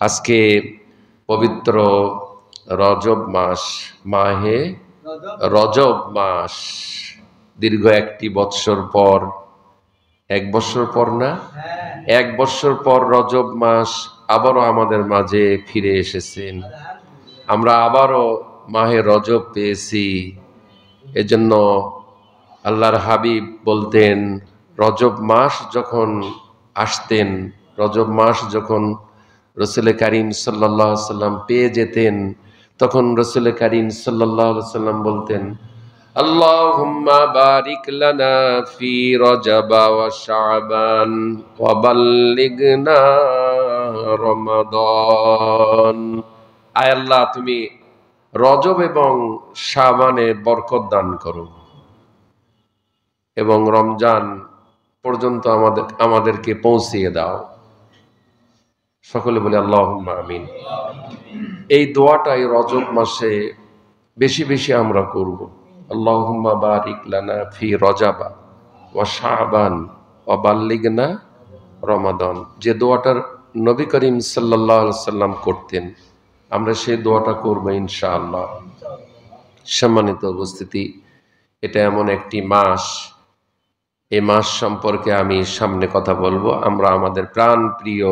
আজকে পবিত্র রজব মাস, মাহে রজব মাস। দীর্ঘ একটি বৎসর পর, এক বৎসর পর না, এক বৎসর পর রজব মাস আবারও আমাদের মাঝে ফিরে এসেছেন। আমরা আবারও মাহে রজব পেয়েছি। এজন্য আল্লাহর হাবিব বলতেন, রজব মাস যখন আসতেন, রজব মাস যখন রসুল করিম সাল্লাল্লাহু আলাইহি সাল্লাম পেয়ে যেতেন, তখন রসুল করিম সাল্লাল্লাহু আলাইহি সাল্লাম বলতেন, আল্লাহুম্মা বারিক লানা ফি রজব ওয়া শাবান ওয়া বাল্লিগনা রমাদান। আয় আল্লাহ, তুমি রজব এবং শাবানে বরকত দান করো এবং রমজান পর্যন্ত আমাদেরকে পৌঁছিয়ে দাও। সকলে বলে আল্লাহুম্মা আমিন। এই দোয়াটাই রজব মাসে বেশি বেশি আমরা করব। আল্লাহুম্মা বারিক লানা ফি রজাবা ওয়া শাবান ওয়া বাল্লিগনা রমাদান। যে দোয়াটার নবী করিম সাল্লাল্লাহু আলাইহি সাল্লাম করতেন, আমরা সেই দোয়াটা করব ইনশাআল্লাহ। সম্মানিত উপস্থিতি, এটা এমন একটি মাস, এই মাস সম্পর্কে আমি সামনে কথা বলবো। আমরা আমাদের প্রাণ প্রিয়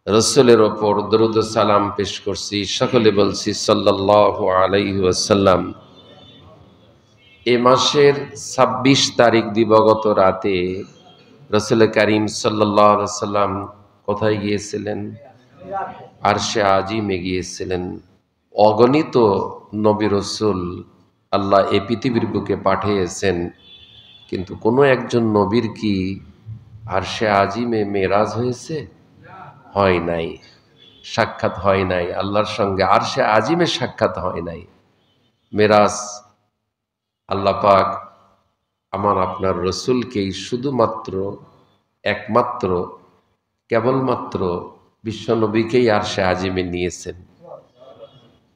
রসুলের ওপর দরুদ ও সালাম পেশ করছি, সকলে বলছি সাল্লাল্লাহু আলাইহি ওয়াসাল্লাম। এই মাসের ২৬ তারিখ দিবাগত রাতে রসুল করিম সাল্লাল্লাহু আলাইহি ওয়াসাল্লাম কোথায় গিয়েছিলেন? আরশে আজিমে গিয়েছিলেন। অগণিত নবী রসুল আল্লাহ এই পৃথিবীর বুকে পাঠিয়েছেন, কিন্তু কোনো একজন নবীর কি আরশে আজিমে মেরাজ হয়েছে? হয় নাই, সাক্ষাৎ হয় নাই আল্লাহর সঙ্গে। আরশে আজিমে সাক্ষাৎ হয় নাই। মেরাজ আল্লাহ পাক আমার আপনার রসুলকেই শুধুমাত্র, একমাত্র, কেবলমাত্র বিশ্বনবীকেই আরশে আজিমে নিয়েছেন,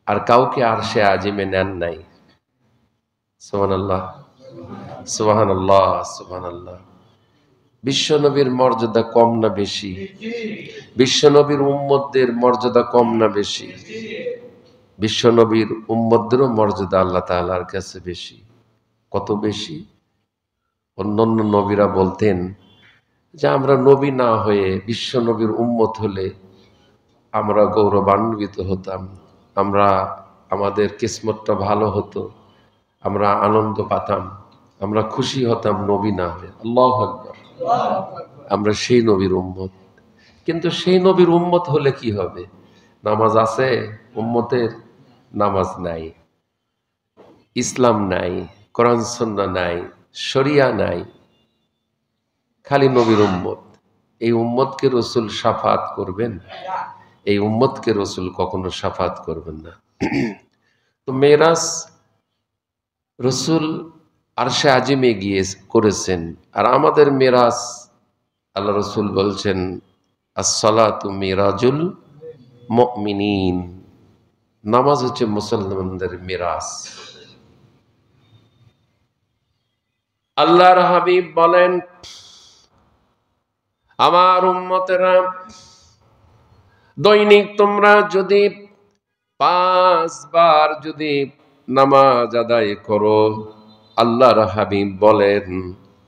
আর কাউকে আরশে আজিমে নেন নাই। সুবহানাল্লাহ, সুবহানাল্লাহ, সুবহানাল্লাহ। বিশ্বনবীর মর্যাদা কম না বেশি? বিশ্বনবীর উম্মতদের মর্যাদা কম না বেশি? বিশ্বনবীর উম্মতদেরও মর্যাদা আল্লাহ তাআলার কাছে বেশি। কত বেশি? অন্যান্য নবীরা বলতেন যে আমরা নবী না হয়ে বিশ্বনবীর উম্মত হলে আমরা গৌরবান্বিত হতাম, আমাদের কিসমতটা ভালো হতো, আমরা আনন্দ পাতাম, আমরা খুশি হতাম নবী না হয়ে। আল্লাহু আকবার। আমরা সেই নবীর উম্মত। কিন্তু সেই নবীর উম্মত হলে কি হবে? নামাজ আছে উম্মতের? নামাজ নাই, ইসলাম নাই, কোরআন সুন্নাহ নাই, শরিয়া নাই, খালি নবীর উম্মত। এই উম্মতকে রসুল শাফাত করবেন? এই উম্মতকে রসুল কখনো শাফাত করবেন না। তো মেরাজ রসুল আরশে আজিমে গিয়ে করেছেন, আর আমাদের মেরাজ আল্লাহ রসুল বলছেন আসসালাতু মিরাজুল মুমিনিন। নামাজ হচ্ছে মুসলমানদের মেরাজ। আল্লাহর হাবিব বলেন, আমার উম্মতেরা, দৈনিক তোমরা যদি 5 বার যদি নামাজ আদায় করো, আল্লাহর হাবিব বলেন,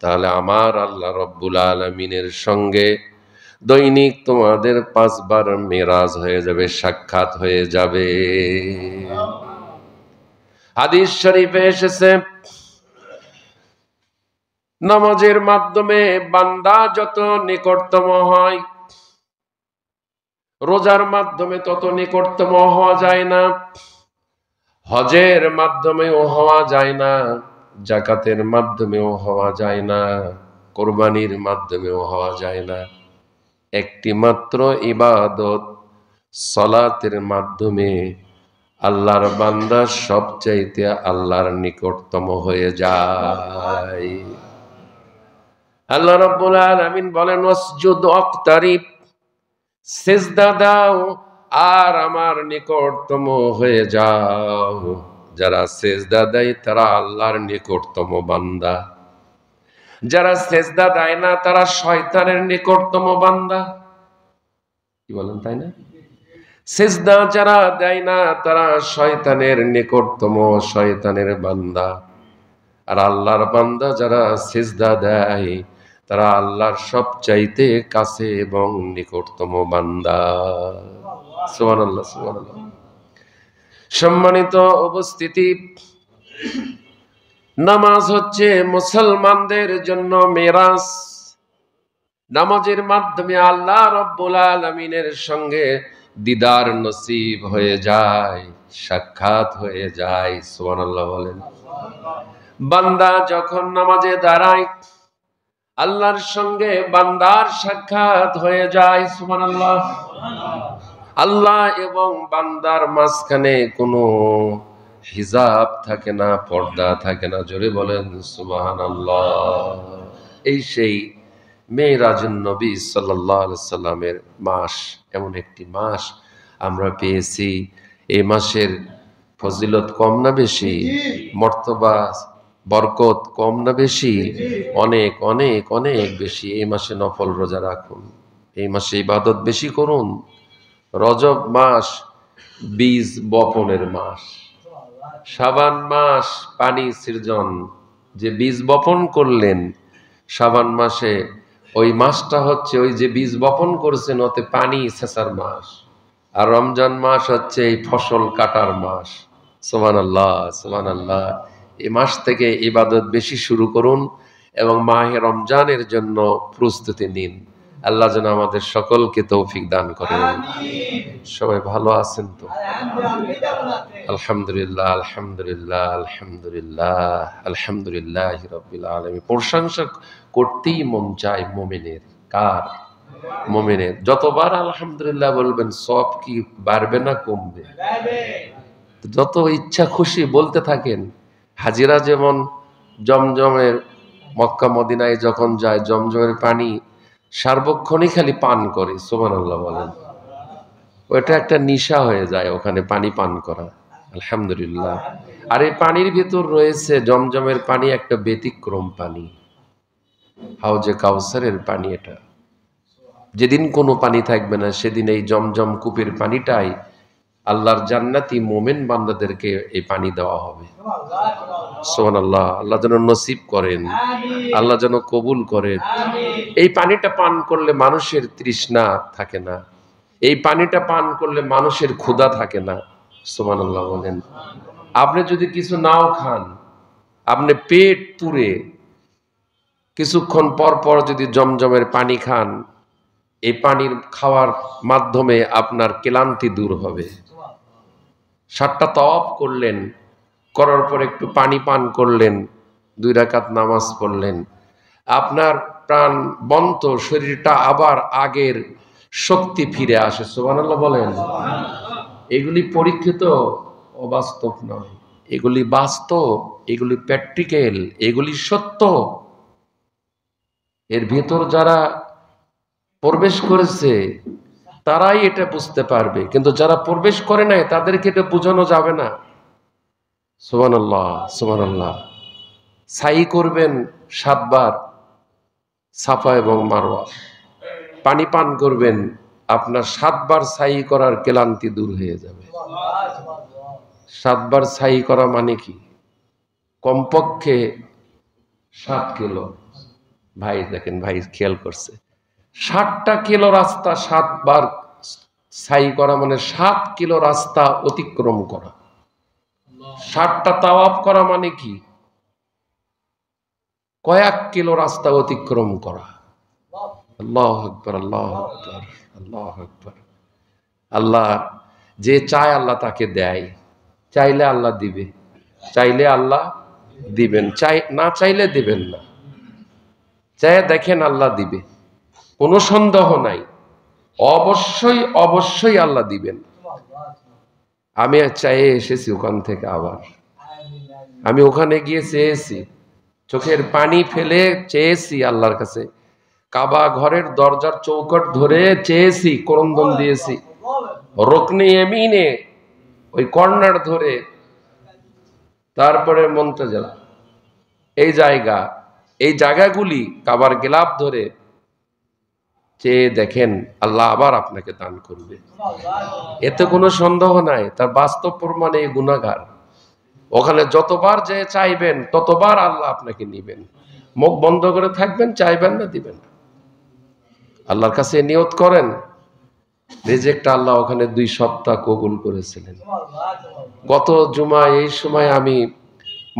তাহলে আমার আল্লাহ রব্বুল আলামিনের সঙ্গে দৈনিক তোমাদের 5 বার মেরাজ হয়ে যাবে, সাক্ষাৎ হয়ে যাবে। হাদিস শরীফে এসেছে, নামাজের মাধ্যমে বান্দা যত নিকটতম হয়, রোজার মাধ্যমে তত নিকটতম হওয়া যায় না, হজের মাধ্যমেও হওয়া যায় না, যাকাতের মাধ্যমেও হওয়া যায় না, কোরবানির মাধ্যমেও হওয়া যায় না। একটি মাত্র ইবাদত সালাতের মাধ্যমে আল্লাহর বান্দা সবচাইতে আল্লাহর নিকটতম হয়ে যায়। আল্লাহ রাব্বুল আলামিন বলেন, ওয়াসজুদ ওয়াক্তারিব, সিজদা দাও আর আমার নিকটতম হয়ে যাও। যারা সিজদা দেয় তারা আল্লাহর নিকটতম বান্দা, যারা সিজদা দেয় না তারা শয়তানের নিকটতম বান্দা। কি বলেন, তাই না? সিজদা যারা দেয় না তারা শয়তানের নিকটতম, শয়তানের বান্দা। আর আল্লাহর বান্দা যারা সিজদা দেয় তারা আল্লাহর সবচাইতে কাছে এবং নিকটতম বান্দা। সুবহানাল্লাহ, সুবহানাল্লাহ। সম্মানিত উপস্থিতি, নামাজ হচ্ছে মুসলমানদের জন্য মিরাজ। নামাজের মাধ্যমে আল্লাহ রাব্বুল আলামিনের সঙ্গে দিদার নসিব হয়ে যায়, সাক্ষাৎ হয়ে যায়। সুবহানাল্লাহ বলেন। বান্দা যখন নামাজে দাঁড়ায় আল্লাহর সঙ্গে বান্দার সাক্ষাৎ হয়ে যায়। সুবহানাল্লাহ। আল্লাহ এবং বান্দার মাঝখানে কোনো হিজাব থাকে না, পর্দা থাকে না। জোরে বলেন সুবহানাল্লাহ। এই সেই মেরাজুন নবী সাল্লাল্লাহু আলাইহি সাল্লামের মাস, এমন একটি মাস আমরা পেয়েছি। এই মাসের ফজিলত কম না বেশি? মর্তবা বরকত কম না বেশি? অনেক অনেক অনেক বেশি। এই মাসে নফল রোজা রাখুন, এই মাসে ইবাদত বেশি করুন। রজব মাস বীজ বপনের মাস, শাবান মাস পানি সৃজন। যে বীজ বপন করলেন শাবান মাসে, ওই মাসটা হচ্ছে ওই যে বীজ বপন করেছেন ওতে পানি সেচার মাস। আর রমজান মাস হচ্ছে এই ফসল কাটার মাস। সুবহানাল্লাহ, সুবহানাল্লাহ। এই মাস থেকে ইবাদত বেশি শুরু করুন এবং মাহে রমজানের জন্য প্রস্তুতি নিন। আল্লাহ যেন আমাদের সকলকে তৌফিক দান করেন। সবাই ভালো আছেন তো? আলহামদুলিল্লাহ, আলহামদুলিল্লাহ, আলহামদুলিল্লাহ, আলহামদুলিল্লাহ রাব্বিল আলামিন। প্রশংসা করতেই মন চায় মুমিনের। কার? মুমিনের। যতবার আলহামদুলিল্লাহ বলবেন সব কি বাড়বে না কমবে? যত ইচ্ছা খুশি বলতে থাকেন। হাজিরা যেমন জমজমের, মক্কা মদিনায় যখন যায় জমজমের পানি সার্বক্ষণিক খালি পান করে। সুবহানাল্লাহ বলেন। ওটা একটা নেশা হয়ে যায় ওখানে পানি পান করা। আলহামদুলিল্লাহ। আর এই পানির ভিতর রয়েছে জমজমের পানি একটা ব্যতিক্রম পানি, হাউজে কাউসারের পানি। এটা যেদিন কোনো পানি থাকবে না সেদিন এই জমজম কূপের পানিটাই আল্লাহর জান্নাতি মোমেন বান্দাদেরকে এই পানি দেওয়া হবে। সুবহানাল্লাহ। আল্লাহ যেন নসিব করেন, আল্লাহ যেন কবুল করেন। এই পানিটা পান করলে মানুষের তৃষ্ণা থাকে না, এই পানিটা পান করলে মানুষের ক্ষুধা থাকে না। সুবহানাল্লাহ বলেন। আপনি যদি কিছু নাও খান, আপনি পেট পুরে কিছুক্ষণ পর পর যদি জমজমের পানি খান, এই পানির খাওয়ার মাধ্যমে আপনার ক্লান্তি দূর হবে। 7টা তাওয়াফ করলেন, করার পর একটু পানি পান করলেন, 2 রাকাত নামাজ পড়লেন, আপনার প্রাণ বন্ত শরীরটা আবার আগের শক্তি ফিরে আসে। সুবহানাল্লাহ বলেন। এগুলি পরীক্ষিত, অবাস্তব নয়। এগুলি বাস্তব, এগুলি প্র্যাকটিক্যাল, এগুলি সত্য। এর ভিতর যারা প্রবেশ করেছে তারাই এটা বুঝতে পারবে, কিন্তু যারা প্রবেশ করে নাই তাদেরকে এটা বোঝানো যাবে না। সুবহানাল্লাহ, সুবহানাল্লাহ। সাই করবেন 7 বার সাফা এবং মারওয়া, পানি পান করবেন, আপনার 7 বার সাই করার ক্লান্তি দূর হয়ে যাবে। 7 বার সাই করা মানে কি? কমপক্ষে 7 কিলো। ভাই দেখেন, ভাই খেয়াল করছে, 60টা কিলো রাস্তা 7 বার সাই করা মানে 7 কিলো রাস্তা অতিক্রম করা। 60টা তাওয়াফ করা মানে কি? কয়েক কিলো রাস্তা অতিক্রম করা। আল্লাহু আকবার, আল্লাহু আকবার, আল্লাহু আকবার। আল্লাহ যে চায় আল্লাহ তাকে দেয়। চাইলে আল্লাহ দিবে, চাইলে আল্লাহ দিবেন, না চাইলে দিবেন না। চাই দেখেন আল্লাহ দিবে, কোনো সন্দেহ নাই। অবশ্যই অবশ্যই আল্লাহ দিবেন। আমি চাইয়ে এসেছি ওখান থেকে, আবার আমি ওখানে গিয়ে চেয়েছি, চোখের পানি ফেলে চেয়েছি আল্লাহর কাছে। কাবা ঘরের দরজার চৌকট ধরে চেয়েছি, করন্দন দিয়েছি। রুকনে ইয়ামিনে ওই কর্নার ধরে, তারপরে মুনতাজা, এই জায়গাগুলি কাবার গিলাফ ধরে চেয়ে দেখেন, আল্লাহ আবার আপনাকে দান করবে, এতে কোনো সন্দেহ নাই। তার বাস্তব প্রমাণে এই গুনাহগার ওখানে যতবার যে চাইবেন ততবার আল্লাহ আপনাকে নিবেন। মুখ বন্ধ করে থাকবেন, চাইবেন না, দিবেন না। আল্লাহর কাছে নিয়ত করেন, রিজেক্ট আল্লাহ ওখানে 2 সপ্তাহ কবুল করেছিলেন। গত জুমা এই সময় আমি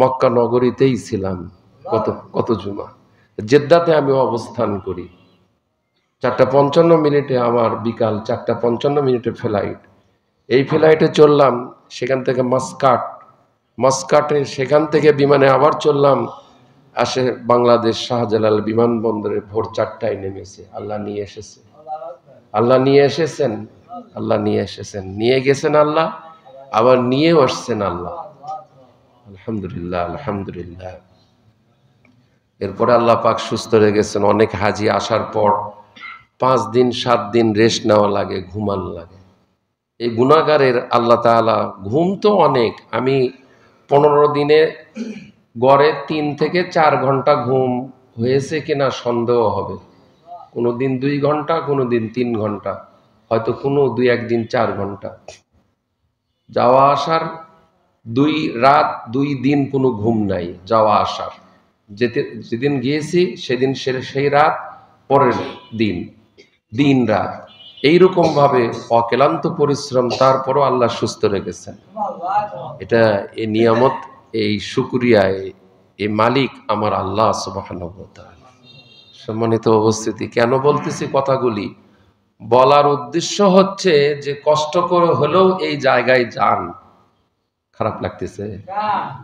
মক্কা নগরীতেই ছিলাম। কত জুমা জেদ্দাতে আমি অবস্থান করি। 4:55 আমার বিকাল 4:55 ফ্লাইট। এই ফ্লাইটে চললাম সেখান থেকে মাস্কাটে, সেখান থেকে বিমানে আবার চললাম আসে বাংলাদেশ শাহজালাল বিমানবন্দরে। ভোর 4টায় নেমেছে। আল্লাহ নিয়ে এসেছে, আল্লাহ নিয়ে এসেছেন, আল্লাহ নিয়ে এসেছেন, নিয়ে গেছেন আল্লাহ, আবার নিয়েও আসছেন আল্লাহ। আলহামদুলিল্লাহ, আলহামদুলিল্লাহ। এরপরে আল্লাহ পাক সুস্থ রেখেছেন। অনেক হাজি আসার পর 5 দিন 7 দিন রেস্ট নেওয়া লাগে, ঘুমান লাগে। এই গুনাহগারের আল্লাহ তাআলা ঘুম তো অনেক, আমি 15 দিনে গড়ে 3 থেকে 4 ঘন্টা ঘুম হয়েছে কিনা সন্দেহ হবে। কোনোদিন 2 ঘন্টা, কোনোদিন 3 ঘন্টা, হয়তো কোনো 2-1 দিন 4 ঘন্টা। যাওয়া আসার 2 রাত 2 দিন কোনো ঘুম নাই। যাওয়া আসার যেদিন গিয়েছি সেদিন সেই রাত, পরের দিন রাত, এইরকম ভাবে অক্লান্ত পরিশ্রম, তারপরও আল্লাহ সুস্থ রেখেছেন। এটা এই নিয়ামত, এই শুকরিয়া, এই মালিক আমার আল্লাহ সুবহানাহু ওয়া তাআলা। সম্মানিত উপস্থিতি, কেন বলতেছি কথাগুলি? বলার উদ্দেশ্য হচ্ছে যে কষ্ট করে হলেও এই জায়গায় যান। খারাপ লাগতেছে?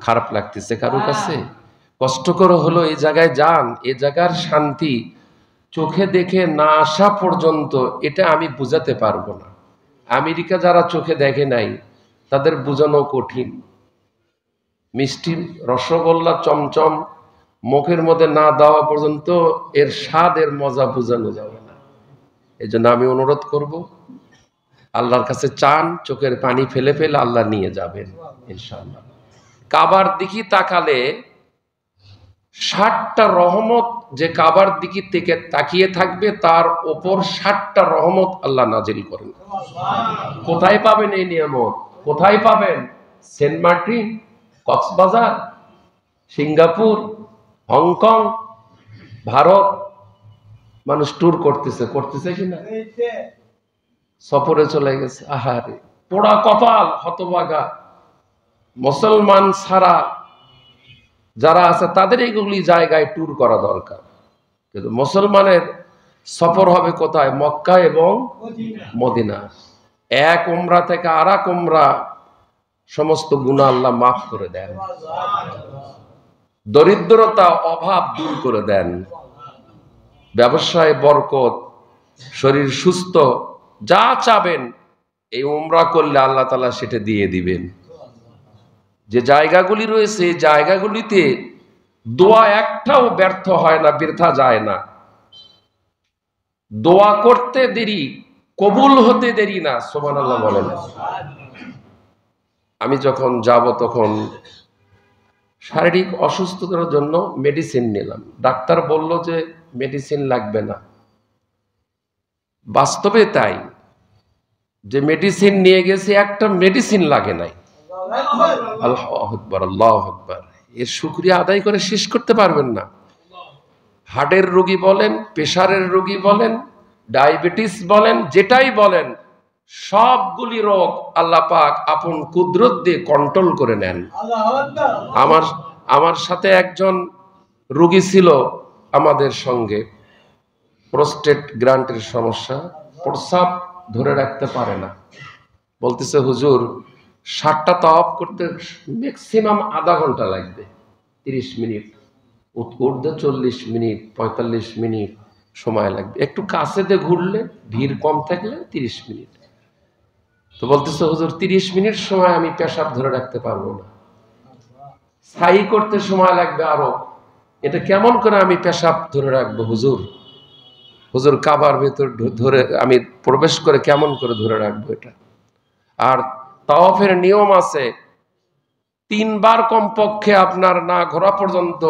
খারাপ লাগতেছে কারো কাছে? কষ্ট করে হলো এই জায়গায় যান। এ জায়গার শান্তি চোখে দেখে না আসা পর্যন্ত এটা আমি বুঝাতে পারবো না। আমেরিকা যারা চোখে দেখে নাই তাদের বোঝানো কঠিন। মিষ্টি রসগোল্লা চমচম মুখের মধ্যে না দেওয়া পর্যন্ত এর স্বাদ, এর মজা বোঝানো যাবে না। এই জন্য আমি অনুরোধ করব, আল্লাহর কাছে চান, চোখের পানি ফেলে ফেলে আল্লাহ নিয়ে যাবেন ইনশাআল্লাহ। কাবার দিকে তাকালে 60টা রহমত, যে কাবার দিকে থেকে তাকিয়ে থাকবে তার ওপর 60টা রহমত আল্লাহ নাজিল করেন। কোথায় পাবেন এই নিয়ামত? কোথায় পাবেন? Saint Martin, Cox's Bazar, Singapore, Hong Kong, Bharat. মানুষ ট্যুর করতেছে কিনা? সফরে চলে গেছে। আহারে পোড়া কপাল, হতভাগা। মুসলমান ছাড়া যারা আছে তাদের এইগুলি জায়গায় ট্যুর করা দরকার, কিন্তু মুসলমানের সফর হবে কোথায়? মক্কা এবং মদিনা। এক উমরা থেকে আরেক উমরা সমস্ত গুনাহ আল্লাহ মাফ করে দেন, দরিদ্রতা অভাব দূর করে দেন, ব্যবসায় বরকত, শরীর সুস্থ, যা চাবেন এই উমরা করলে আল্লাহ তাআলা সেটা দিয়ে দিবেন। যে জায়গাগুলি রয়েছে এই জায়গাগুলিতে দোয়া একটাও ব্যর্থ হয় না, বৃথা যায় না। দোয়া করতে দেরি, কবুল হতে দেরি না। সুবহানাল্লাহ বলেন। আমি যখন যাব তখন শারীরিক অসুস্থতার জন্য মেডিসিন নিলাম। ডাক্তার বলল যে মেডিসিন লাগবে না। বাস্তবে তাই, যে মেডিসিন নিয়ে গেছে, একটা মেডিসিন লাগে নাই। আল্লাহু আকবার, আল্লাহু আকবার। এর শুকরিয়া আদায় করে শেষ করতে পারবেন না। হার্টের রোগী বলেন, প্রেশারের রোগী বলেন, ডায়াবেটিস বলেন, যেটাই বলেন, সবগুলি রোগ আল্লাহ পাক আপন কুদরত দিয়ে কন্ট্রোল করে নেন। আমার সাথে একজন রোগী ছিল আমাদের সঙ্গে, প্রোস্টেট গ্ল্যান্ডের সমস্যা, প্রস্রাব ধরে রাখতে পারে না। বলতেছে হুজুর 60টা তাওয়াফ করতে ম্যাক্সিমাম আধা ঘন্টা লাগবে, 30 মিনিট, উঠতে 40 মিনিট, 45 মিনিট সময় লাগবে। একটু কাছে দিয়ে ঘুরলে, ভিড় কম থাকলে 30 মিনিট। তো বলতেছে হুজুর 30 মিনিট সময় আমি পেশাব ধরে রাখতে পারবো না, স্থায়ী করতে সময় লাগবে আরো। এটা কেমন করে আমি পেশাব ধরে রাখবো হুজুর? হুজুর কাবার ভেতর ধরে আমি প্রবেশ করে কেমন করে ধরে রাখবো এটা? আর তাওয়াফের নিয়ম আছে, 3 বার কমপক্ষে আপনার না ঘোরা পর্যন্ত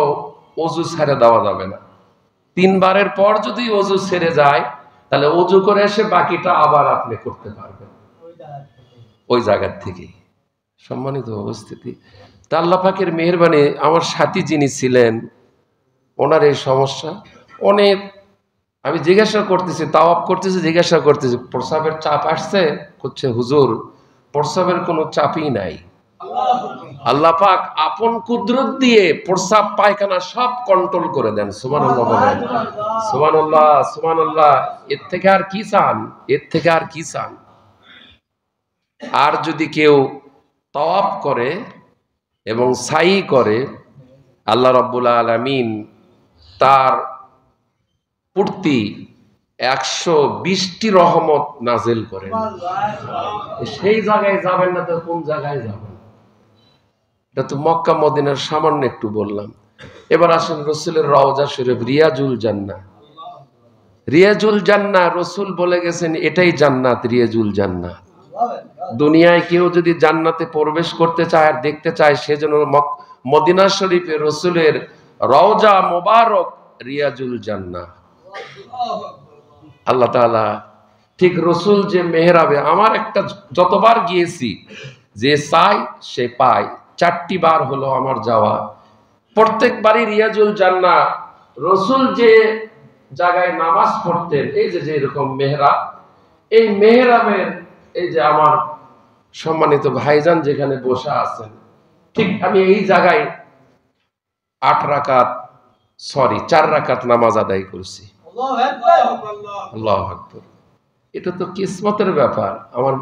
ওযু ছেড়ে দেওয়া যাবে না। 3 বারের পর যদি ওযু ছেড়ে যায় তাহলে ওযু করে এসে বাকিটা আবার আপনি করতে পারবেন ওই জায়গার থেকে। সম্মানিত উপস্থিতি, তা আল্লাহ পাকের মেহেরবানি, আমার সাথী যিনি ছিলেন ওনার এই সমস্যা অনেক। আমি জিজ্ঞাসা করতেছি, তাওয়াফ করতেছি, জিজ্ঞাসা করতেছি প্রস্রাবের চাপ আসছে? করছে হুজুর প্রস্রাবের কোনো চাপই নাই, আল্লাহ পাক আপন কুদরত দিয়ে প্রস্রাব পায়খানা সব কন্ট্রোল করে দেন। সুবহানাল্লাহ বলেন, সুবহানাল্লাহ, সুবহানাল্লাহ। এর থেকে আর কি চান? এর থেকে আর কি চান? আর যদি কেউ তাওয়াফ করে এবং সাই করে, আল্লাহ রাব্বুল আলামিন তার প্রতি 120টি রহমত নাজিল করেন। সেই জায়গায় যাবেন না তো কোন জায়গায় যাবেন? এটা তো মক্কা মদিনার সামান্য একটু বললাম। এবার আসেন রসুলের রওজা শরীফ, রিয়াজুল জান্নাহ। রিয়াজুল জান্নাহ রসুল বলে গেছেন এটাই জান্নাত, রিয়াজুল জান্নাহ। দুনিয়ায় কেউ যদি জান্নাতে প্রবেশ করতে চায় আর দেখতে চায়, সেজন্য মদিনা শরীফে রসুলের রওজা মোবারক রিয়াজুল জান্নাহ। আল্লাহ তাআলা ঠিক রসুল যে মেহরাবে, আমার একটা যতবার গিয়েছি, যে চাই সে পায়। 4টি বার হলো আমার যাওয়া, প্রত্যেকবারই রিয়াজুল জান্নাহ। রসুল যে জায়গায় নামাজ পড়তেন, এই যে এরকম মেহরাব, এই মেহরাবের এই যে আমার সম্মানিত ভাইজান যেখানে বসা আছেন, ঠিক আমি এই জায়গায় 4 রাকাত নামাজ আদায় করছি। আল্লাহু আকবার। এটা তো কিসমতের ব্যাপার। আমার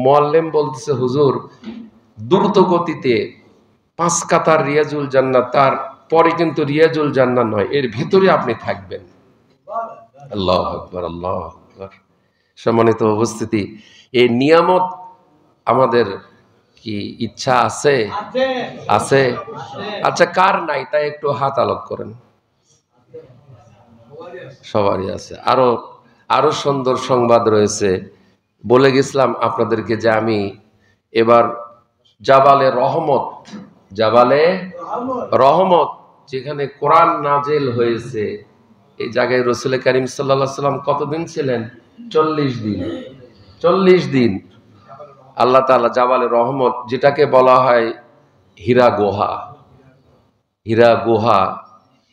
মুআল্লিম বলতেছে হুজুর দ্রুত গতিতে 5 কাতার রিয়াজুল জান্নাহ, তার পরে কিন্তু রিয়াজুল জান্নাহ নয়, এর ভিতরে আপনি থাকবেন। আল্লাহু আকবার, আল্লাহু আকবার। সম্মানিত উপস্থিতি, এই নিয়ামত আমাদের কি ইচ্ছা আছে? আছে? আচ্ছা, কার নাই তাই একটু হাত আলোক করেন। সবারই আছে। আরো সুন্দর সংবাদ রয়েছে। বলে গেছিলাম আপনাদেরকে যে আমি এবার জাবালে রহমত যেখানে কোরআন নাজেল হয়েছে, এই জায়গায় রাসূল করিম সাল্লাল্লাহু আলাইহি সাল্লাম কতদিন ছিলেন? 40 দিন। 40 দিন আল্লাহ তাআলা জাবালে রহমত, যেটাকে বলা হয় হীরা গুহা,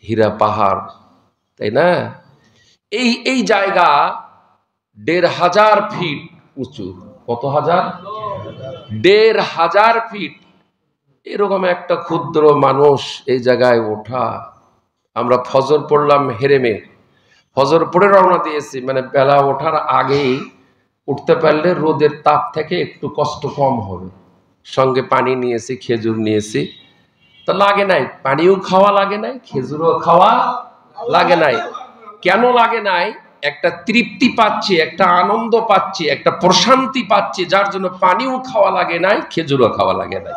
হীরা পাহাড়, তাই না? এই জায়গা 1500 ফিট উঁচু। কত হাজার? 1500 ফিট। এরকম একটা ক্ষুদ্র মানুষ এই জায়গায় ওঠা। আমরা ফজর পড়লাম হেরেমে, ফজর পড়ে রওনা দিয়েছি, মানে বেলা ওঠার আগেই উঠতে পারলে রোদের তাপ থেকে একটু কষ্ট কম হবে। সঙ্গে পানি নিয়েছি, খেজুর নিয়েছি, তো লাগে নাই, পানিও খাওয়া লাগে নাই, খেজুরও খাওয়া লাগে নাই। কেন লাগে নাই? একটা তৃপ্তি পাচ্ছি, একটা আনন্দ পাচ্ছি, একটা প্রশান্তি পাচ্ছি, যার জন্য পানিও খাওয়া লাগে নাই, খেজুরও খাওয়া লাগে নাই।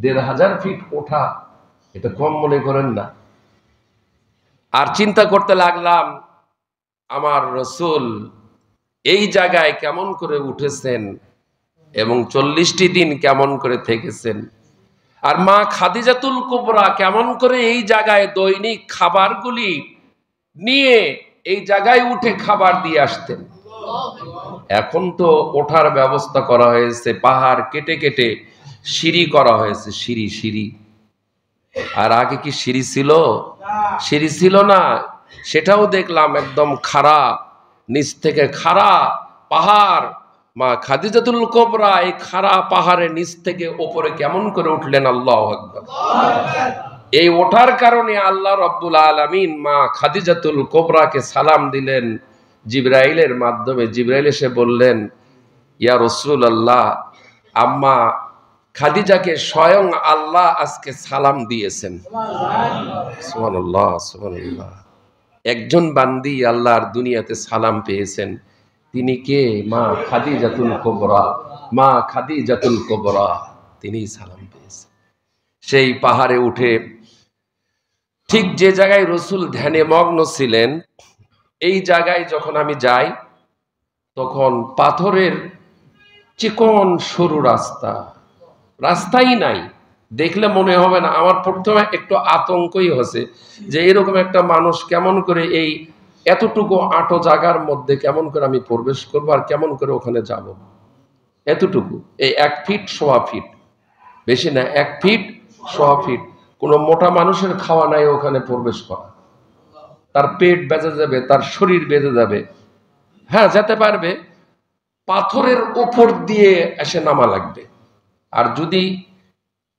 1500 ফিট ওঠা, এটা কম মনে করেন না। আর চিন্তা করতে লাগলাম আমার রসুল এই জায়গায় কেমন করে উঠেছেন এবং 40টি দিন কেমন করে থেকেছেন, আর মা খাদিজাতুল কুবরা কেমন করে এই জায়গায় দৈনিক খাবারগুলি নিয়ে এই জায়গায় উঠে খাবার দিয়ে আসতেন। এখন তো ওঠার ব্যবস্থা করা হয়েছে, পাহাড় কেটে কেটে সিঁড়ি করা হয়েছে, সিঁড়ি। আর আগে কি সিঁড়ি ছিল? সিঁড়ি ছিল না। সেটাও দেখলাম একদম খাড়া, নিচ থেকে খাড়া পাহাড়। মা খাদিজাতুল কুবরা এই খাড়া পাহাড়ের নিচ থেকে উপরে কেমন করে উঠলেন, আল্লাহু আকবার। এই ওঠার কারণে আল্লাহ রাব্বুল আলামিন মা খাদিজাতুল কুবরাকে সালাম দিলেন জিবরাইলের মাধ্যমে। জিবরাইল এসে বললেন, ইয়া রাসূলুল্লাহ, আম্মা খাদিজাকে স্বয়ং আল্লাহ আজকে সালাম দিয়েছেন। সুবহানাল্লাহ, সুবহানাল্লাহ। একজন বান্দি আল্লাহর দুনিয়াতে সালাম পেয়েছেন, তিনি কে? মা খাদিজাতুল কুবরা, তিনি সালাম পেয়েছেন। সেই পাহাড়ে উঠে ঠিক যে জায়গায় রাসূল ধ্যানে মগ্ন ছিলেন, এই জায়গায় যখন আমি যাই তখন পাথরের চিকন সরু রাস্তাই নাই। দেখলে মনে হবে না, আমার প্রথমে একটু আতঙ্কই হচ্ছে যে এরকম একটা মানুষ কেমন করে এই এতটুকু আটো জায়গার মধ্যে কেমন করে আমি প্রবেশ করবো আর কেমন করে ওখানে যাব? এতটুকু, এই 1 ফিট সোয়া ফিট, বেশি না, 1 ফিট সোয়া ফিট। কোনো মোটা মানুষের খাওয়া নাই ওখানে প্রবেশ করা। তার পেট বেজে যাবে, তার শরীর বেজে যাবে। হ্যাঁ, যেতে পারবে, পাথরের উপর দিয়ে এসে নামা লাগবে। আর যদি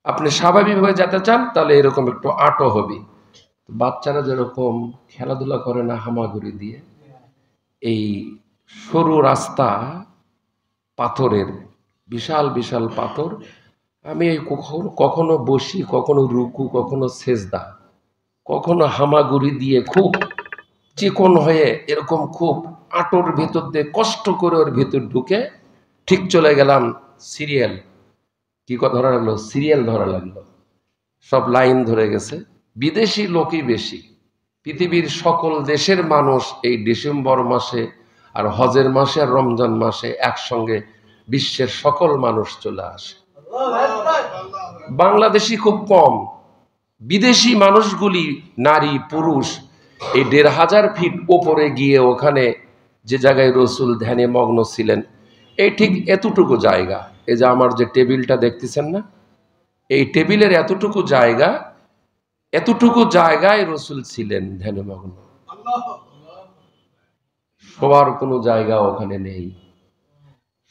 আপনি স্বাভাবিকভাবে যেতে চান তাহলে এরকম একটু আটো হবে। বাচ্চারা যেরকম খেলাধুলা করে না হামাগুড়ি দিয়ে, এই সরু রাস্তা, পাথরের, বিশাল বিশাল পাথর। আমি কখনো বসি, কখনো রুকু, কখনো সেজদা, কখনো হামাগুড়ি দিয়ে খুব চিকন হয়ে এরকম খুব আটোর ভেতর দিয়ে কষ্ট করে ওর ভেতর ঢুকে ঠিক চলে গেলাম সিরিয়াল। কি ধরা লাগলো? সিরিয়াল ধরা লাগলো। সব লাইন ধরে গেছে। বিদেশি লোকই বেশি। পৃথিবীর সকল দেশের মানুষ এই ডিসেম্বর মাসে আর হজের মাসে আর রমজান মাসে একসঙ্গে বিশ্বের সকল মানুষ চলে আসে। বাংলাদেশি খুব কম। বিদেশি মানুষগুলি, নারী পুরুষ, এই 1500 ফিট উপরে গিয়ে ওখানে যে জায়গায় রসুল ধ্যানে মগ্ন ছিলেন, এই ঠিক এতটুকু জায়গা, এই যে আমার যে টেবিলটা দেখতেছেন না, এই টেবিলের এতটুকু জায়গায় রসুল ছিলেন ধ্যানে মগ্ন। সবার কোনো জায়গা ওখানে নেই,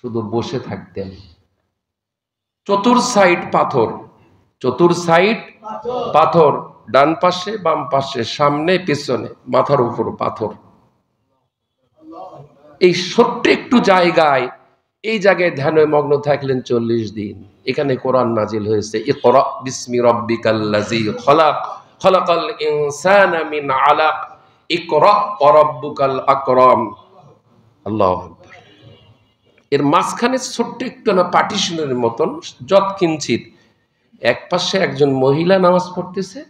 শুধু বসে থাকতেন। চতুর সাইড পাথর, ডান পাশে বাম পাশে, সামনে পিছনে, মাথার উপর পাথর। এই ছোট্ট একটু জায়গায়, এই জায়গায় ধ্যানে মগ্ন থাকলেন 40 দিন। এখানে কোরআন নাজিল হয়েছে, ইকরা বিসমি রাব্বিকাল্লাযী খলাক, খলাকাল ইনসানা মিন আলাক, ইকরা ওয়া রাব্বুকাল আকরাম। আল্লাহু আকবার। এর মাঝখানে ছোট্ট একটু না পার্টিশনের মতন যৎকিঞ্চিত, এক পাশে একজন মহিলা নামাজ পড়তেছে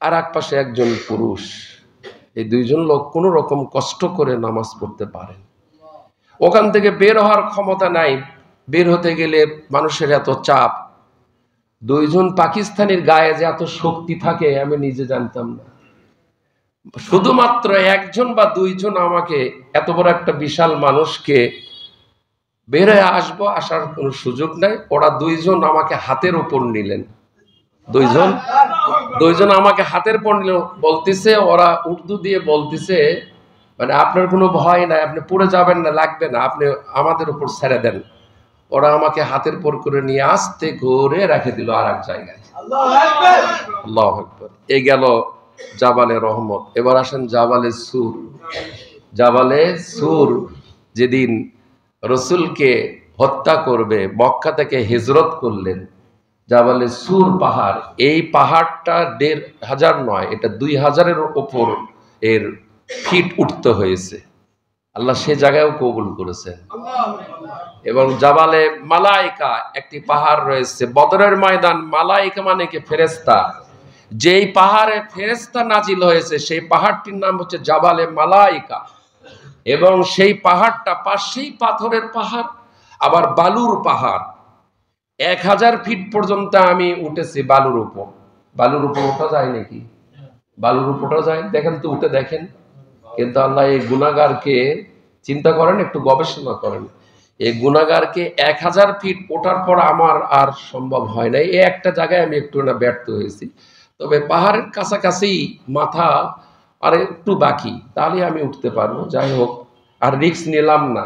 আর এক পাশে একজন পুরুষ। এই দুইজন লোক কোনো রকম কষ্ট করে নামাজ পড়তে পারেন। ওখান থেকে বের হওয়ার ক্ষমতা নাই। বের হতে গেলে মানুষের এত চাপ। দুইজন পাকিস্তানির গায়ে যে এত শক্তি থাকে আমি নিজে জানতাম না। শুধুমাত্র একজন বা দুইজন আমাকে, এত বড় একটা বিশাল মানুষকে বের হয়ে আসার কোনো সুযোগ নাই। ওরা দুইজন আমাকে হাতের উপর নিলেন। দুইজন আমাকে হাতের উপর নিল, বলতেছে, ওরা উর্দু দিয়ে বলতেছে, মানে আপনার কোনো ভয় নাই, আপনি পড়ে যাবেন না, লাগবে না, আপনি আমাদের উপর ছেড়ে দেন। ওরা আমাকে হাতের উপর করে নিয়ে আস্তে করে রেখে দিল আর এক জায়গায়। আল্লাহু আকবার। এই গেল জাবালে রহমত। এবার আসেন জাবালে সুর। যেদিন রসুলকে হত্যা করবে, মক্কা থেকে হিজরত করলেন, জাবালে সুর পাহাড়, এই পাহাড়টা 1500 নয়, এটা 2000-এর ওপর এর ফিট উঠতে হয়েছে। আল্লাহ সে জায়গায়ও কবুল করেছেন। এবং জাবালে মালাইকা একটি পাহাড় রয়েছে, বদরের ময়দান। মালাইকা মানে কি? ফেরেশতা। যেই পাহাড়ে ফেরেশতা নাজিল হয়েছে সেই পাহাড়টির নাম হচ্ছে জাবালে মালাইকা। এবং সেই পাহাড়টা পাশেই পাথরের পাহাড়, আবার বালুর পাহাড়। 1000 ফিট পর্যন্ত আমি উঠেছি বালুর উপর। ওঠা যায় নাকি? বালুর উপরটা যায়, দেখেন তো, উঠে দেখেন। কিন্তু আল্লাহ এই গুনাহগারকে, চিন্তা করেন, একটু গবেষণা করেন, এই গুনাহগারকে 1000 ফিট ওঠার পর আমার আর সম্ভব হয় না। এই একটা জায়গায় আমি একটু না ব্যর্থ হয়েছি। তবে পাহাড়ের কাছাকাছি মাথা আর একটু বাকি, তাহলে আমি উঠতে পারবো। যাই হোক, আর রিস্ক নিলাম না।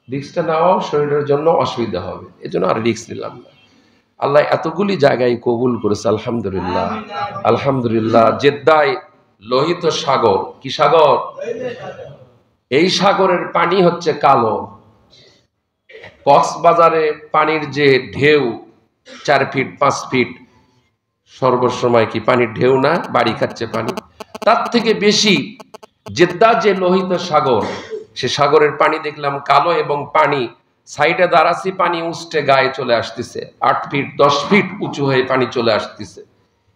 রিস্কটা নেওয়াও শরীরের জন্য অসুবিধা হবে, এজন্য আর রিস্ক নিলাম না। আল্লাহ এতগুলি জায়গায় কবুল করেছে, আলহামদুলিল্লাহ। জেদ্দায় লোহিত সাগর। কি সাগর? এই সাগরের পানি হচ্ছে কালো। কক্সবাজারে পানির যে ঢেউ 4 ফিট 5 ফিট, সর্বসময় কি পানির ঢেউ না? বাড়ি খাচ্ছে পানি। তার থেকে বেশি জেদ্দা যে লোহিত সাগর, সে সাগরের পানি দেখলাম কালো, এবং পানি সাইডে দাঁড়াচ্ছি, পানি উষ্ঠে গায়ে চলে আসতেছে। 8 ফিট 10 ফিট উঁচু হয়ে পানি চলে আসতেছে।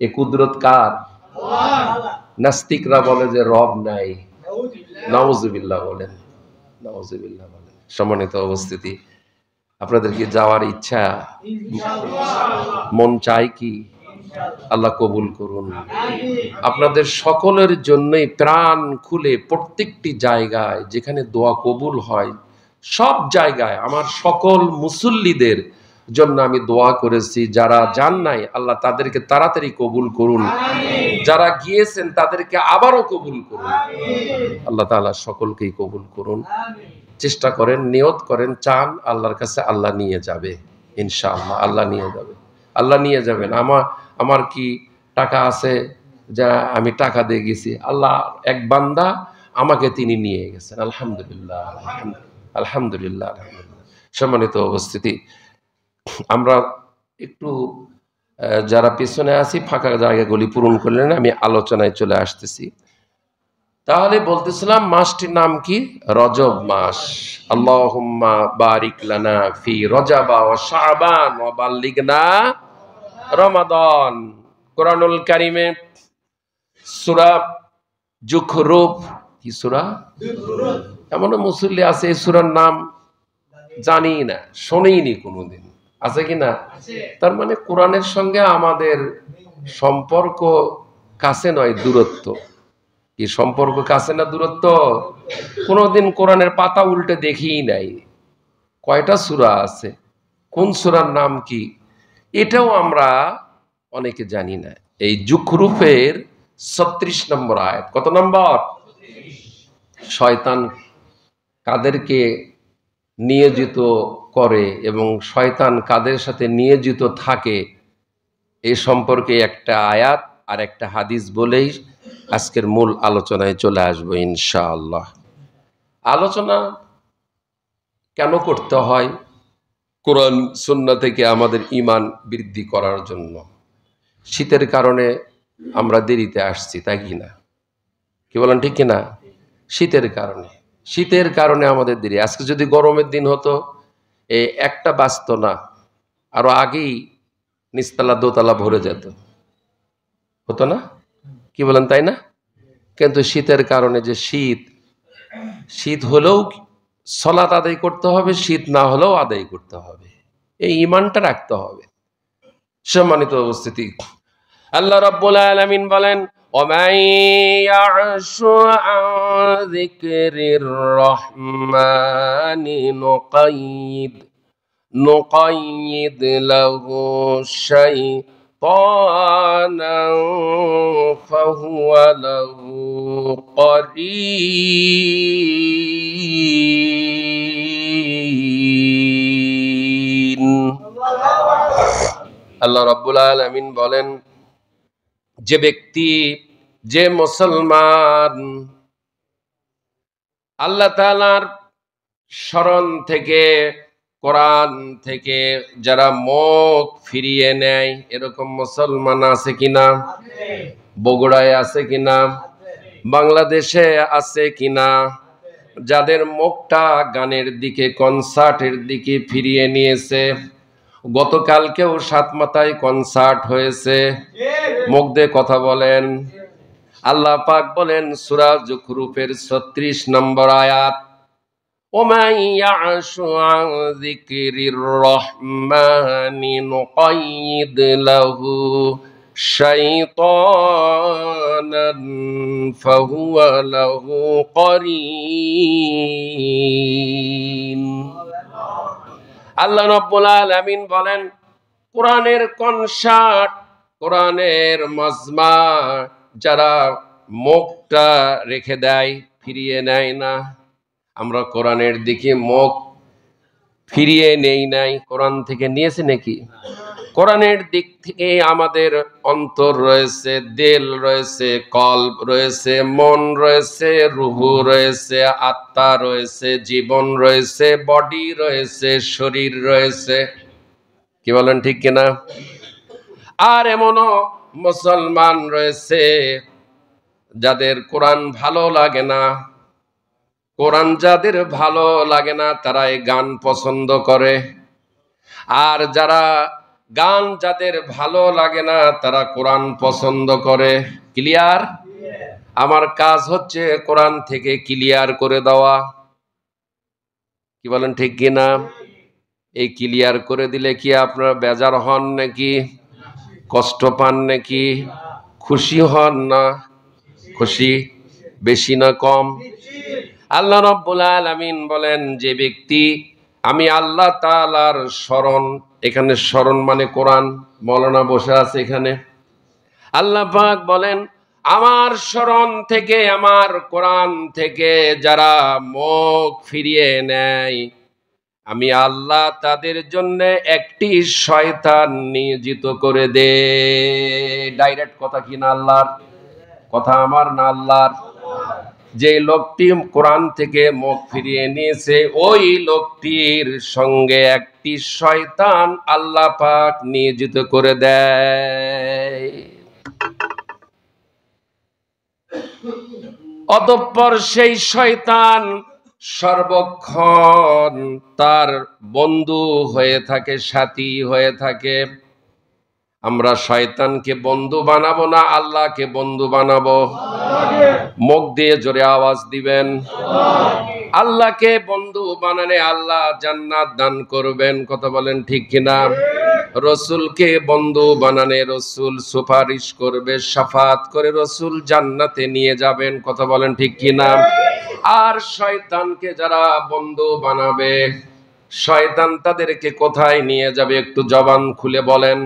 এ কুদরত কার? নাস্তিকরা বলে যে রব নাই। নাউজুবিল্লাহ বলেন, নাউজুবিল্লাহ বলেন। সম্মানিত উপস্থিতি, আপনাদের কি যাওয়ার ইচ্ছা? মন চাই কি? আল্লাহ কবুল করুন। আপনাদের সকলের জন্যই প্রাণ খুলে প্রত্যেকটি জায়গায় যেখানে দোয়া কবুল হয় সব জায়গায় আমার সকল মুসল্লিদের জন্য আমি দোয়া করেছি। যারা যান নাই আল্লাহ তাদেরকে তাড়াতাড়ি কবুল করুন, যারা গিয়েছেন তাদেরকে আবারও কবুল করুন। আল্লাহ তাআলা সকলকেই কবুল করুন। চেষ্টা করেন, নিয়ত করেন, চান আল্লাহর কাছে, আল্লাহ নিয়ে যাবে ইনশাআল্লাহ। আল্লাহ নিয়ে যাবে, আল্লাহ নিয়ে যাবেন। আমার কি টাকা আছে যা আমি টাকা দিয়ে গেছি? আল্লাহ এক বান্দা আমাকে তিনি নিয়ে গেছেন। আলহামদুলিল্লাহ, আলহামদুলিল্লাহ, আলহামদুলিল্লাহ। সম্মানিত উপস্থিতি, আমরা একটু যারা পিছনে আছি ফাঁকা জায়গাগুলি পূরণ করলেন, আমি আলোচনায় চলে আসতেছি। তাহলে বলতেছিলাম মাসটির নাম কি? রজব মাস। আল্লাহুম্মা বারিক লানা ফি রজাবা ওয়া শাবান ওয়া বাল্লিগনা রমাদান। কোরআনুল কারীমে সূরা যুখরুফ, কি সূরা? এমন মুসল্লি আছে এই সূরার নাম জানি না, শুনেইনি কোনোদিন, আছে কিনা? তার মানে কোরআনের সঙ্গে আমাদের সম্পর্ক কাছে নয়, দূরত্ব। কি সম্পর্ক কাছে না দূরত্ব? কোনোদিন কোরআনের পাতা উল্টে দেখিই নাই। কয়টা সূরা আছে, কোন সূরার নাম কি, এটাও আমরা অনেকে জানি না। এই যুখরুফের ৩৬ নম্বর আয়াত। কত নম্বর? শয়তান কাদেরকে নিয়োজিত করে এবং শয়তান কাদের সাথে নিয়োজিত থাকে এই সম্পর্কে একটা আয়াত আর একটা হাদিস বলেই আজকের মূল আলোচনায় চলে আসবো ইনশাআল্লাহ। আলোচনা কেন করতে হয়? কোরআন সুন্নাহ থেকে আমাদের ঈমান বৃদ্ধি করার জন্য। শীতের কারণে আমরা দেরিতে আসছি, তাই কি না? কি বলেন, ঠিক কিনা? শীতের কারণে আমাদের দেরি। আজকে যদি গরমের দিন হতো এই একটা বাজত না, আরো আগেই নিচতলা দোতলা ভরে যেত, হতো না? কি বলেন, তাই না? কিন্তু শীতের কারণে যে শীত হলেও সালাত আদায় করতে হবে, শীত না হলেও আদায় করতে হবে, এই ঈমানটা রাখতে হবে। সম্মানিত উপস্থিতি, আল্লাহ রাব্বুল আলামিন বলেন, ওমান ইয়াশু আন যিকরির রহমানি নুকাইয়িদ লাহু শাইতানান ফাহুয়া লাহু করিন। আল্লাহ রাব্বুল আলামিন বলেন, যে ব্যক্তি, যে মুসলমান আল্লাহ তাআলার শরণ থেকে, কোরআন থেকে যারা মুখ ফিরিয়ে নেয়, এরকম মুসলমান আছে কিনা? বগুড়ায় আছে কিনা? বাংলাদেশে আছে কিনা? যাদের মুখটা গানের দিকে, কনসার্টের দিকে ফিরিয়ে নিয়েছে। গতকালকেও সাতমাথায় কনসার্ট হয়েছে, মুখ দিয়ে কথা বলেন। আল্লাহ পাক বলেন সূরা যুখরুফের ৩৬ নম্বর আয়াত, ওমান ইয়াশু আন যিকরির রহমানি নুকাইয়িদ লাহু শাইতানান ফাহুয়া লাহু করিন। আল্লাহ রাব্বুল আলামিন বলেন, কোরআনের কনসার্ট, কোরআনের মজমা যারা মুখটা রেখে দেয়, ফিরিয়ে নেয় না। আমরা কোরআনের দিকে মুখ ফিরিয়ে নেই নাই, কোরআন থেকে নিয়েছে নাকি? কোরআনের দিক থেকে আমাদের অন্তর রয়েছে, দিল রয়েছে, কলব রয়েছে, মন রয়েছে, রুহু রয়েছে, আত্মা রয়েছে, জীবন রয়েছে, বডি রয়েছে, শরীর রয়েছে। কি বলেন, ঠিক কিনা? আর এমনও মুসলমান রয়েছে যাদের কোরআন ভালো লাগে না। কোরআন যাদের ভালো লাগে না তারা এই গান পছন্দ করে, আর যাদের ভালো লাগে না তারা কোরআন পছন্দ করে। ক্লিয়ার? আমার কাজ হচ্ছে কোরআন থেকে ক্লিয়ার করে দেওয়া। কি বলেন, ঠিক কিনা? এই ক্লিয়ার করে দিলে কি আপনারা বেজার হন নাকি? কষ্ট পান নাকি? খুশি হন না? খুশি বেশি না কম? আল্লাহ রাব্বুল আলামিন বলেন, যে ব্যক্তি আমি আল্লাহ তাআলার শরণ, এখানে শরণ মানে কোরআন, মৌলানা বসে আছে এখানে, আল্লাহ পাক বলেন আমার শরণ থেকে, আমার কোরআন থেকে যারা মুখ ফিরিয়ে নেয়, আমি আল্লাহ তাদের জন্য একটি শয়তান নিয়োজিত করে দে। ডাইরেক্ট কথা কি না আল্লাহর কথা, আমার না আল্লাহর? যে লোকটি কোরআন থেকে মুখ ফিরিয়ে নিয়েছে, ওই লোকটির সঙ্গে একটি শয়তান আল্লাহ পাক নিয়োজিত করে দেয়। অতঃপর সেই শয়তান সর্বক্ষণ তার বন্ধু হয়ে থাকে, সাথী হয়ে থাকে। আমরা শয়তানকে বন্ধু বানাবো না আল্লাহকে বন্ধু বানাবো? মুখ দিয়ে জোরে আওয়াজ দিবেন। আল্লাহকে বন্ধু বানালে আল্লাহ জান্নাত দান করবেন, কথা বলেন ঠিক কিনা? রসুলকে বন্ধু বানালে রসুল সুপারিশ করবে, শাফাত করে রসুল জান্নাতে নিয়ে যাবেন, কথা বলেন ঠিক কিনা? আর শয়তানকে যারা বন্ধু বানাবে, শয়তান তাদেরকে কোথায় নিয়ে যাবে? একটু জবান খুলে বলেন।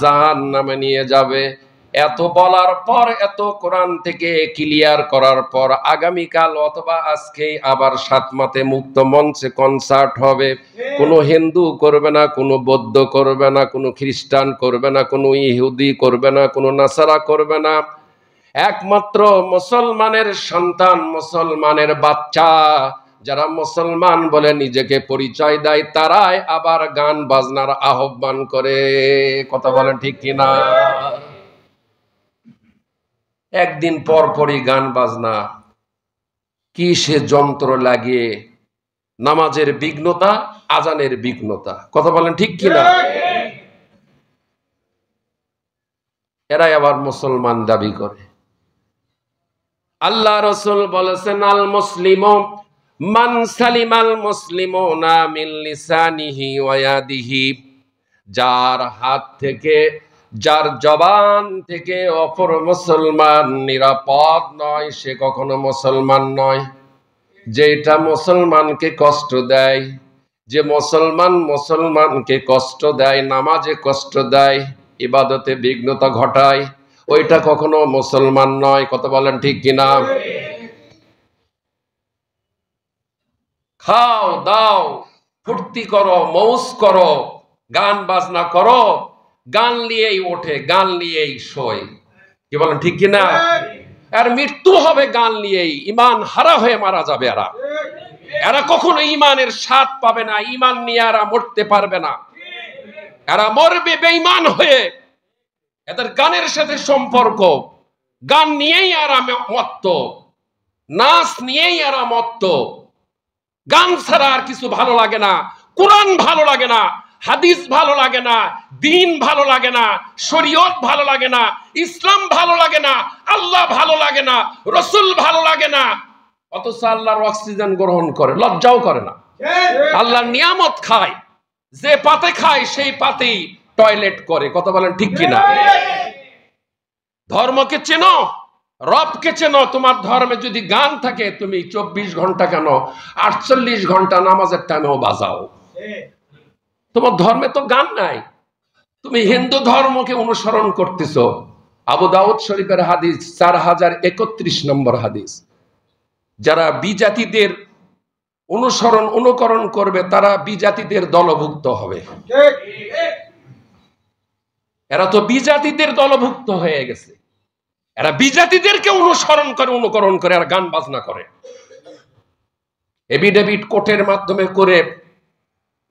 জাহান্নামে নিয়ে যাবে। এত বলার পর, এত কোরআন থেকে ক্লিয়ার করার পর, আগামীকাল অথবা আজকেই আবার সাতমাতে মুক্ত মঞ্চে কনসার্ট হবে। কোনো হিন্দু করবে না, কোনো বৌদ্ধ করবে না, কোনো খ্রিস্টান করবে না, কোনো ইহুদি করবে না, কোনো নাসারা করবে না। একমাত্র মুসলমানের সন্তান, মুসলমানের বাচ্চা, যারা মুসলমান বলে নিজেকে পরিচয় দেয়, তারাই আবার গান বাজনার আহ্বান করে, কথা বলেন ঠিক কিনা? একদিন পর পরই গান বাজনা, কি সে যন্ত্র লাগিয়ে, নামাজের বিঘ্নতা, আজানের বিঘ্নতা, কথা বলেন ঠিক কিনা? এরাই আবার মুসলমান দাবি করে। আল্লাহ রসুল বলেছেন, আল মুসলিমু মান সালিমাল মুসলিমুনা মিন লিসানিহি ওয়া ইয়াদিহি, যার হাত থেকে, যার জবান থেকে অপর মুসলমান নিরাপদ নয়, সে কখনো মুসলমান নয়। যেটা মুসলমানকে কষ্ট দেয়, যে মুসলমান মুসলমানকে কষ্ট দেয়, নামাজে কষ্ট দেয়, ইবাদতে বিঘ্নতা ঘটায়, ওইটা কখনো মুসলমান নয়, কথা বলেন ঠিক কিনা? খাও দাও, ফুর্তি করো, মৌজ করো, গান বাজনা করো, গান নিয়েই ওঠে, গান নিয়েই শোয়, কি বলেন ঠিক কিনা? আর মৃত্যু হবে গান নিয়েই, ইমান হারা হয়ে মারা যাবে। এরা কখনো ইমানের স্বাদ পাবে না, ইমান নিয়ে এরা মরতে পারবে না, এরা মরবে বেঈমান হয়ে। এদের গানের সাথে সম্পর্ক, গান নিয়েই এরা মত্ত, নাচ নিয়েই এরা মত্ত। গান ছাড়া আর কিছু ভালো লাগে না, কোরআন ভালো লাগে না, হাদিস ভালো লাগে না, দ্বীন ভালো লাগে না, শরীয়ত ভালো লাগে না, ইসলাম ভালো লাগে না, আল্লাহ ভালো লাগে না, রসুল ভালো লাগে না। অথচ আল্লাহর অক্সিজেন গ্রহণ করে, লজ্জাও করে না। আল্লাহর নিয়ামত খায়, যে পাতে খায় সেই পাতেই টয়লেট করে, কথা বলেন ঠিক কিনা? ধর্মকে চেনো, রবকে চেনো। তোমার ধর্মে যদি গান থাকে, তুমি 24 ঘন্টা কেন 48 ঘন্টা নামাজের টাইমেও বাজাও। তোমার ধর্মে তো গান নাই, তুমি হিন্দু ধর্মকে অনুসরণ করতেছো। আবু দাউদ শরীফের হাদিস 4031 নম্বর হাদিস, যারা বিজাতিদের অনুকরণ করবে, তারা বিজাতিদের দলভুক্ত হবে। এরা তো বিজাতিদের দলভুক্ত হয়ে গেছে, এরা বিজাতিদেরকে অনুকরণ করে আর গান বাজনা করে। এফিডেভিট কোর্টের মাধ্যমে করে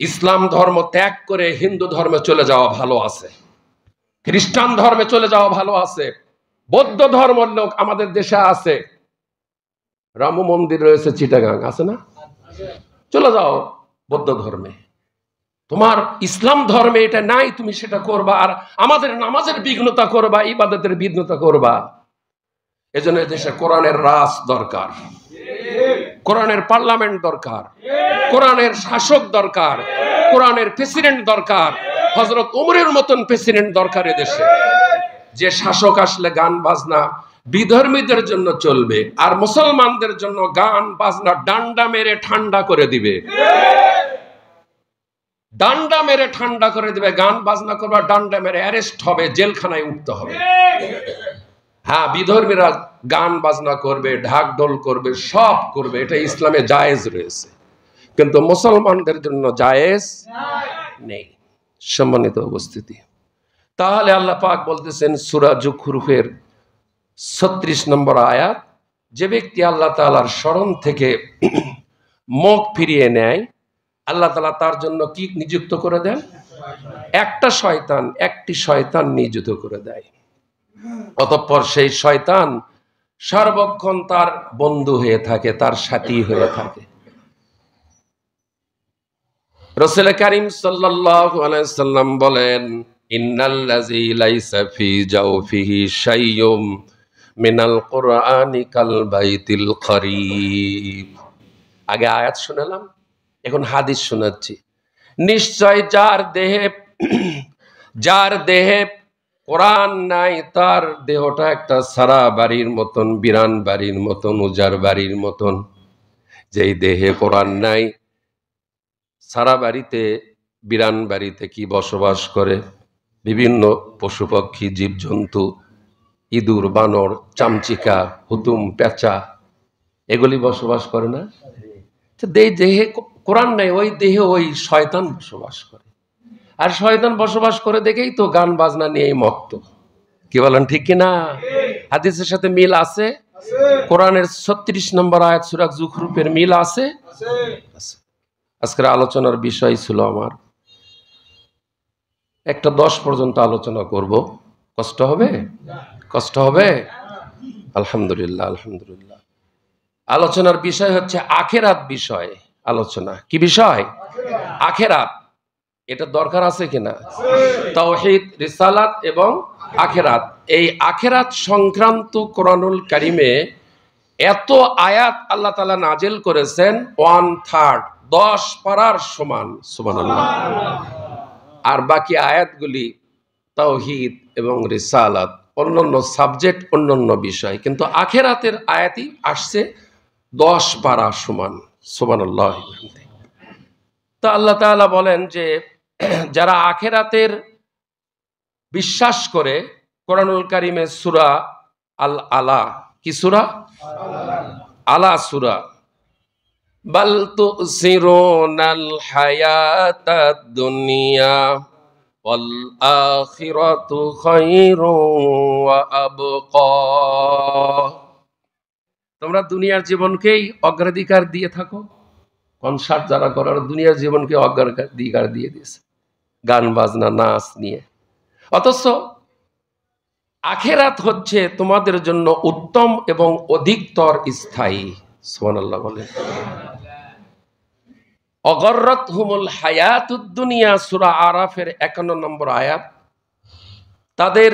ইসলাম ধর্ম ত্যাগ করে হিন্দু ধর্মে চলে যাওয়া ভালো আছে, খ্রিস্টান ধর্মে চলে যাওয়া ভালো আছে, বৌদ্ধ ধর্মের লোক আমাদের দেশে আছে, রাম মন্দির রয়েছে চিটাগাং, আছে না? চলে যাও বৌদ্ধ ধর্মে। তোমার ইসলাম ধর্মে এটা নাই, তুমি সেটা করবা, আর আমাদের নামাজের বিঘ্নতা করবা, ইবাদতের বিঘ্নতা করবা। এজন্য দেশে কোরআনের রাজ দরকার, কোরআনের পার্লামেন্ট দরকার, কোরআনের শাসক দরকার, কোরআনের প্রেসিডেন্ট দরকার, হযরত উমরের মতন প্রেসিডেন্ট দরকার দেশে, যে শাসক আসলে গান বাজনা বিধর্মীদের জন্য চলবে আর মুসলমানদের জন্য গান বাজনা ডান্ডা মেরে ঠান্ডা করে দিবে। ডান্ডা মেরে ঠান্ডা করে দিবে। গান বাজনা করবে, ডান্ডা মেরে অ্যারেস্ট হবে, জেলখানায় উঠতে হবে। হ্যাঁ, বিধর্মীরা গান বাজনা করবে, ঢাক ঢোল করবে, সব করবে, এটা ইসলামে জায়েজ রয়েছে, কিন্তু মুসলমানদের জন্য জায়েজ নেই। সম্মানিত উপস্থিতি, তাহলে আল্লাহ পাক বলতেছেন সূরা যুখরুফের 36 নম্বর আয়াত, যে ব্যক্তি আল্লাহ তাআলার স্মরণ থেকে মুখ ফিরিয়ে নেয়, আল্লাহ তাআলা তার জন্য কি নিযুক্ত করে দেন? একটি শয়তান নিযুক্ত করে দেয়। অতঃপর সেই শয়তান সর্বক্ষণ তার বন্ধু হয়ে থাকে, তার সাথী হয়ে থাকে। রাসূল কারীম সাল্লাল্লাহু আলাইহি ওয়াসাল্লাম বলেন, ইন্নাল্লাযী লাইসা ফি জাওফিহি শাইয়ুম মিনাল কুরআনি কাল বাইতিল করিব। আগে আয়াত শুনালাম, এখন হাদিস শোনাচ্ছি। নিশ্চয় যার দেহে কোরআন নাই, তার দেহটা একটা সারা বাড়ির মতন, বিরান বাড়ির মতন, উজার বাড়ির মতন। যেই দেহে কোরআন নাই, সারা বাড়িতে, বিরান বাড়িতে কি বসবাস করে? বিভিন্ন পশু পক্ষী, জীবজন্তু, ইঁদুর, বানর, চামচিকা, হুতুম, পেঁচা, এগুলি বসবাস করে না? দেহে কোরআন নাই, ওই দেহে ওই শয়তান বসবাস করে। আর শয়তান বসবাস করে দেখেই তো গান বাজনা নিয়েই মত্ত। কি বলেন, ঠিক কিনা? হাদিসের সাথে মিল আছে। কোরআনের 36 নম্বর আয়াত সূরা যুখরুফের মিল আছে। আজকের আলোচনার বিষয় ছিল আমার একটা 10 পর্যন্ত আলোচনা করব। কষ্ট হবে? কষ্ট হবে? আলহামদুলিল্লাহ, আলহামদুলিল্লাহ। আলোচনার বিষয় হচ্ছে আখিরাত বিষয় আলোচনা। কি বিষয়? আখিরাত। এটা দরকার আছে কিনা? তাওহীদ, রিসালাত এবং আখিরাত। এই আখিরাত সংক্রান্ত কোরআনুল কারীমে এত আয়াত আল্লাহ তাআলা নাজিল করেছেন, 1/3, 10 পারার সমান। সুবহানাল্লাহ। আর বাকি আয়াতগুলি তাওহীদ এবং রিসালাত, অন্যান্য সাবজেক্ট, অন্যান্য বিষয়, কিন্তু আখিরাতের আয়াতই আসছে 10 পারা সমান। সুবহানাল্লাহ। তো আল্লাহ তাআলা বলেন যে যারা আখিরাতের বিশ্বাস করে, কোরআনুল কারীমে সূরা আল আলা, কি সূরা? আলা সূরা, বাল তুসিরুনাল হায়াতাদ দুনিয়া ওয়াল আখিরাতু খায়রুন ওয়া আবকা। তোমরা দুনিয়ার জীবনকেই অগ্রাধিকার দিয়ে থাকো। কনসার্ট যারা করার দুনিয়ার জীবনকে অগ্রাধিকার দিয়ে দিয়েছে, গান বাজনা, নাচ নিয়ে। অথচ আখিরাত হচ্ছে তোমাদের জন্য উত্তম এবং অধিকতর স্থায়ী। সুবহানাল্লাহ বলে। অগররাতহুমুল হায়াতুদ দুনিয়া, সূরা আরাফের 51 নম্বর আয়াত। তাদের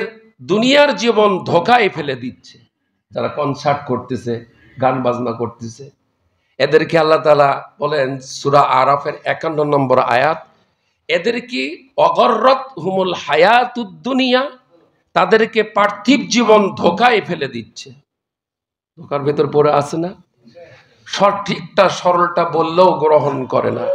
দুনিয়ার জীবন ধোঁকায় ফেলে দিচ্ছে। যারা কনসার্ট করতেছে, গান বাজনা করতেছে, এদেরকে আল্লাহ তাআলা বলেন সূরা আরাফের 51 নম্বর আয়াত, এদের কি অগররাতহুমুল হায়াতুদ দুনিয়া, তাদেরকে পার্থিব জীবন ধোঁকায় ফেলে দিচ্ছে। ধোঁকার ভেতর পড়ে আছে না? সঠিকটা, সরলটা বললেও গ্রহণ করে না,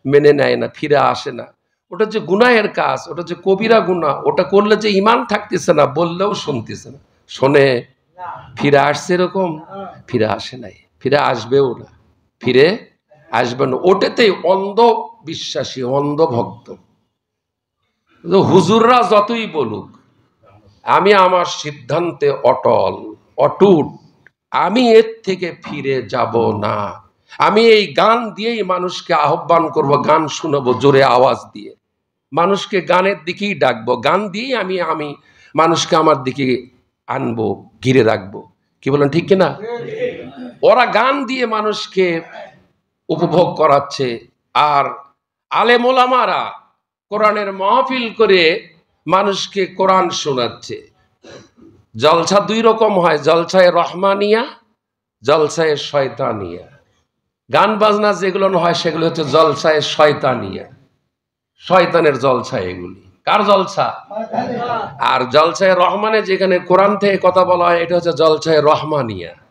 মেনে নেয় না, ফিরে আসে না। ওটা যে গুনাহের কাজ, ওটা যে কবিরা গুনাহ, ওটা করলে যে ঈমান থাকতেছে না, বললেও শুনতেছে না। শোনে, ফিরে আসছে এরকম? ফিরে আসে নাই, ফিরে আসবেও না, ফিরে আসবে না। ওটাতেই অন্ধ বিশ্বাসী, অন্ধ ভক্ত। হুজুররা যতই বলুক, আমি আমার সিদ্ধান্তে অটুট, আমি এর থেকে ফিরে যাব না। আমি এই গান দিয়েই মানুষকে আহ্বান করব, গান শুনবো জোরে আওয়াজ দিয়ে, মানুষকে গানের দিকেই ডাকবো, গান দিয়েই আমি মানুষকে আমার দিকে আনবো, ঘিরে রাখবো। কি বলেন, ঠিক কিনা? ওরা গান দিয়ে মানুষকে উপভোগ করাচ্ছে, আর আলেম ওলামারা কোরআনের মাহফিল করে মানুষকে কোরআন শোনাচ্ছে। জলসা 2 রকম হয়, জলসায়ে রহমানিয়া, জলসায়ে শয়তানিয়া। গান বাজনা যেগুলো হয় সেগুলো হচ্ছে জলসায়ে শয়তানিয়া। শয়তানের জলছা এগুলি। কার জলছা? আর জলসায় রহমানে যেখানে কোরআন থেকে কথা বলা হয় এটা হচ্ছে জলসায় রহমানিয়া।